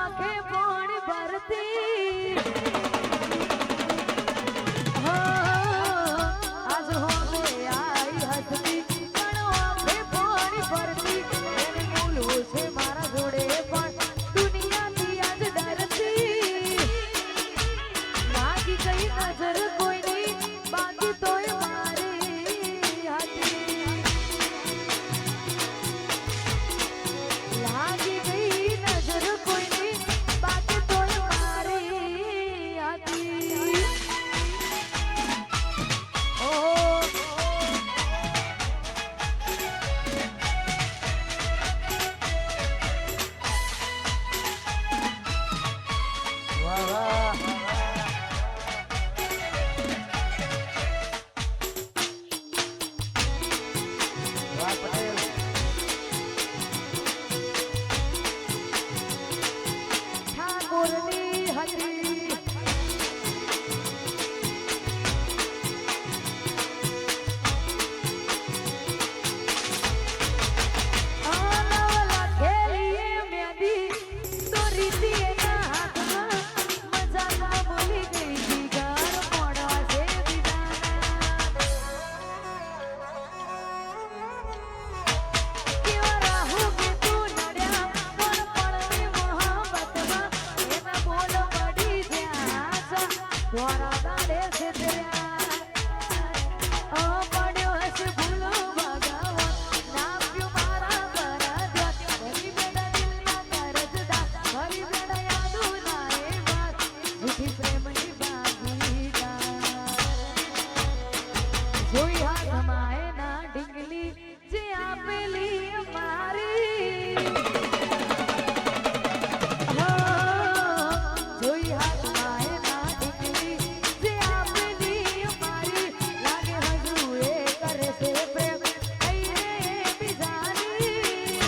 આંખે પાણી ભરતી આજ હોમે આઈ હસતી પણ આંખે પાણી ભરતી એને બોલવું છે મારા જોડે પણ દુનિયાથી આજ ડરતી લાગી ગઈ નજર કોઈની બાકી તોય મારી હતી લાગી ગઈ નજર કોઈની બાકી તોય મારી હતી ઓ વાહ વાહ વાહ પટેલ ઠાકોરની હતી જોઈ હાથમાં એના ઢીંગલી જે આપેલી મારી જોઈ હાથમાં એના ઢીંગલી જે આપેલી મારી લાગે હજુ એ કરે છે પ્રેમ કઈ રે બીજાની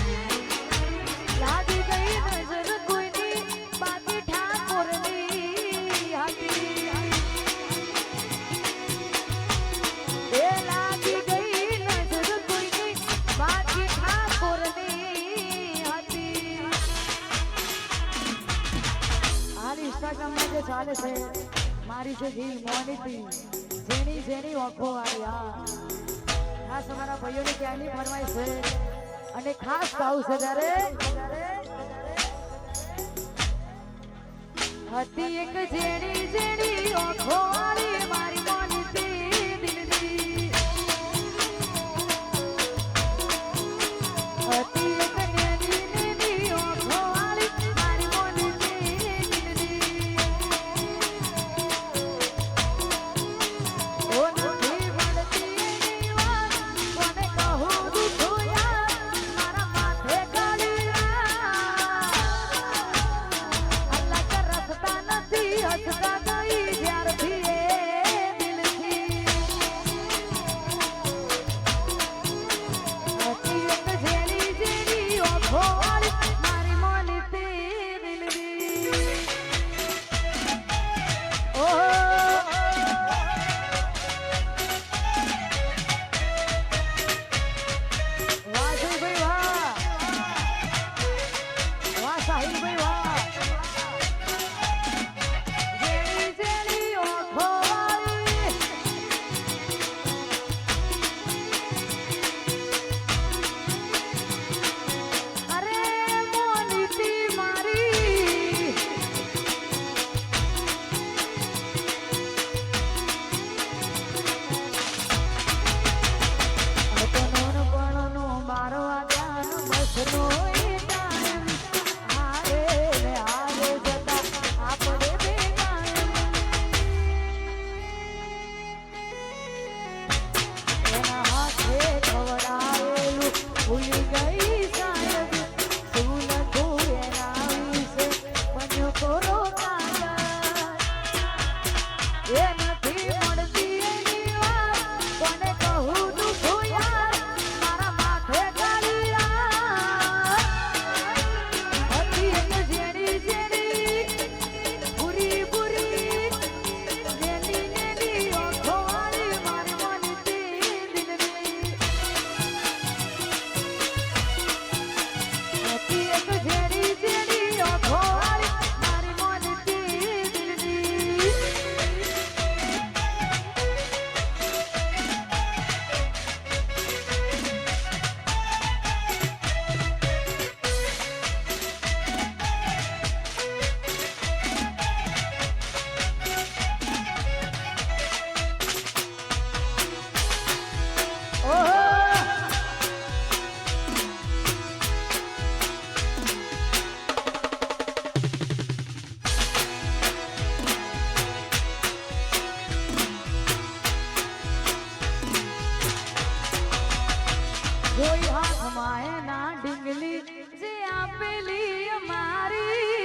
લાગી ગઈ નજર કોઈની બાકી ઠાકોરની હતી એ લાગી ગઈ નજર કોઈની બાકી ઠાકોરની હતી હાલ ઇન્સ્ટાગ્રામમાં જે ચાલે છે મારી છે દિલ મોનીતી જેની જેની ઓખો વાળી ખાસ અમારા ભાઈઓને ક્યાંની ફરમાઈ છે અને ખાસ ગાવું છે ત્યારે હતી એક જેણી જેણી ઓખો વાળી મારી મોનીતી દિલની હતી એક નેની નેની ઓખો વાળી મારી મોનીતી દિલની ઓ નથી મળતી એની વાત કોને કહું દુઃખો યાર મારા માથે કાળી અલ્લાહ કે રસ્તા નથી હસતા ગઈ જ્યારથી એ દિલથી હતી એક જેણી જેણી ઓખો વાળી મારી મોનીતી દિલની ઓ વાહ જયભાઈ વાહ વાહ સાહિલભાઈ વાહ જેણી જેણી ઓખો વાળી અરે મોનીતી મારી તો નોનપણનો મારો આ ધ્યાન બસનો એ ટાઈમ હારે જોઈ હાથમાં એના ડીંગલી જે આપેલી અમારી